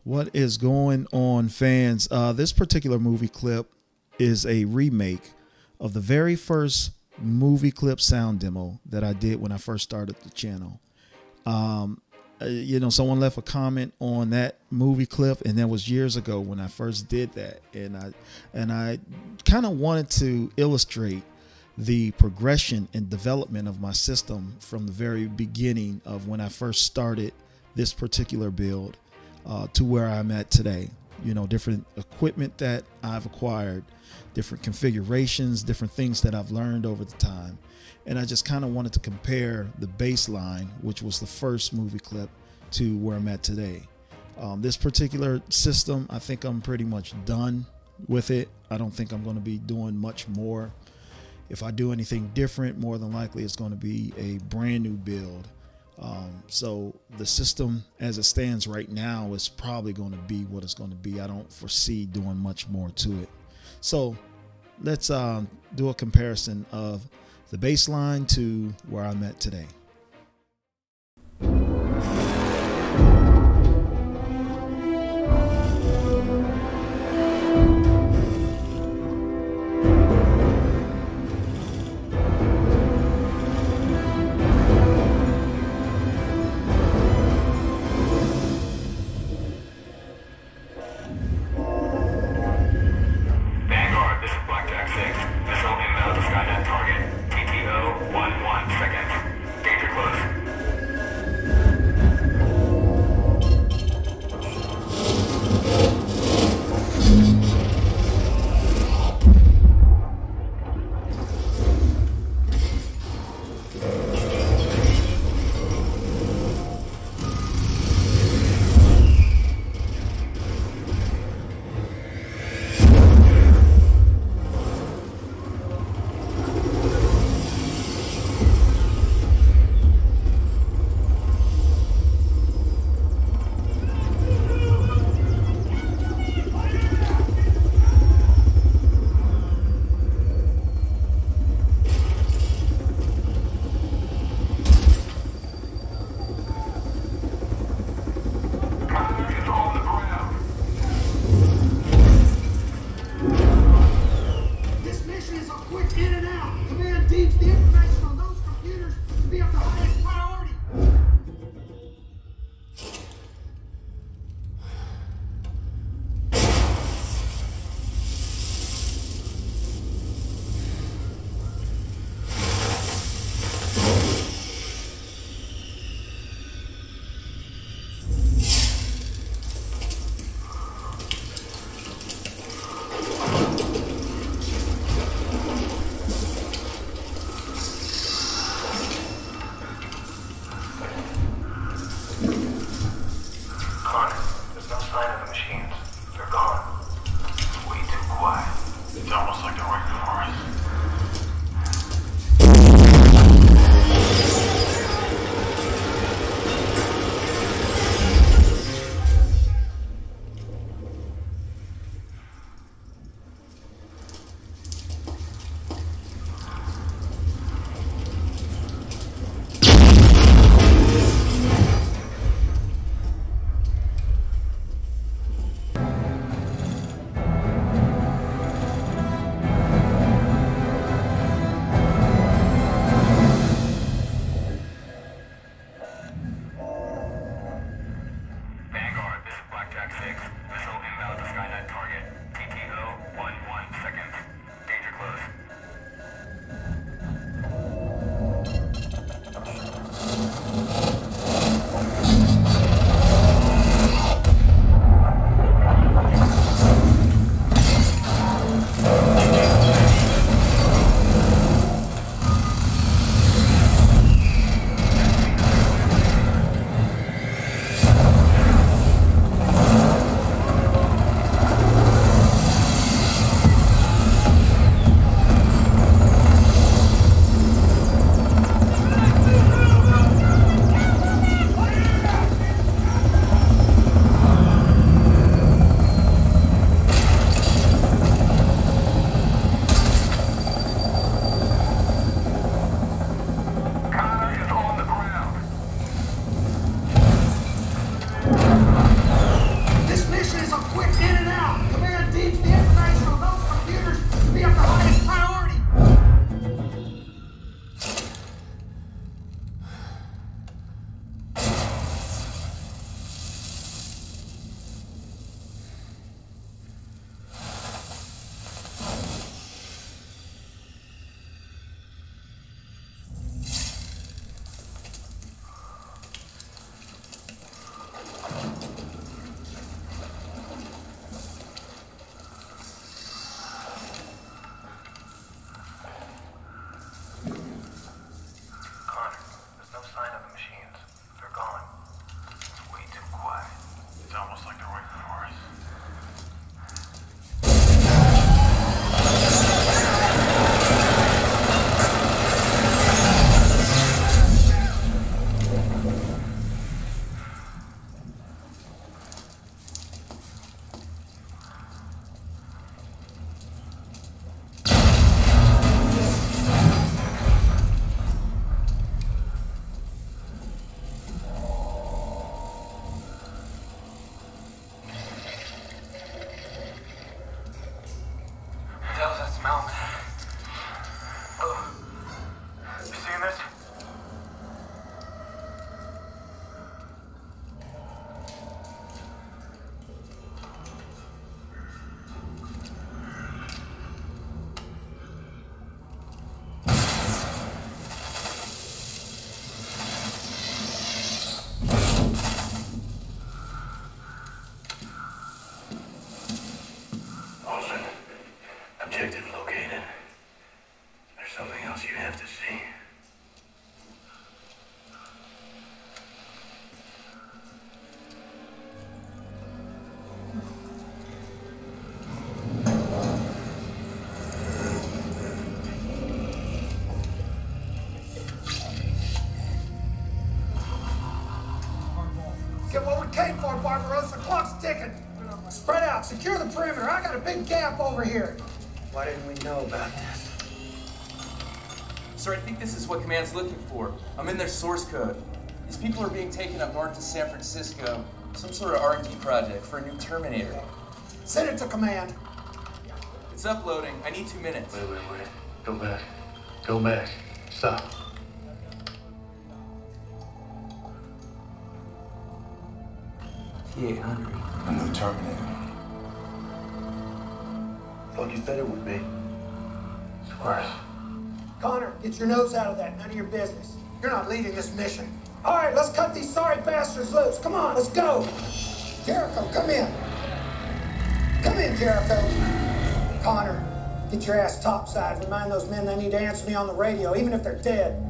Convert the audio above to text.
What is going on, fans? This particular movie clip is a remake of the very first movie clip sound demo that I did when I first started the channel. You know, someone left a comment on that movie clip, and that was years ago when I first did that, and I kind of wanted to illustrate the progression and development of my system from the very beginning of when I first started this particular build to where I'm at today. You know, different equipment that I've acquired, different configurations, different things that I've learned over the time. And I just kind of wanted to compare the baseline, which was the first movie clip, to where I'm at today. This particular system, I think I'm pretty much done with it. I don't think I'm going to be doing much more. If I do anything different, more than likely it's going to be a brand new build. So the system as it stands right now is probably going to be what it's going to be. I don't foresee doing much more to it. So let's do a comparison of the baseline to where I'm at today. quick in and out. Command deems the information on those computers to be of the highest priority. Objective located. There's something else you have to see. Get what we came for, Barbarossa. Clock's ticking. Spread out. Secure the perimeter. I got a big gap over here. Why didn't we know about this? Sir, I think this is what Command's looking for. I'm in their source code. These people are being taken up north to San Francisco. Some sort of R&D project for a new Terminator. Send it to Command. It's uploading. I need 2 minutes. Wait. Go back. Go back. Stop. T-800. A new Terminator. Thought you said it would be. It's worse. Connor, get your nose out of that. None of your business. You're not leading this mission. All right, let's cut these sorry bastards loose. Come on, let's go. Jericho, come in. Come in, Jericho. Connor, get your ass topside. Remind those men they need to answer me on the radio, even if they're dead.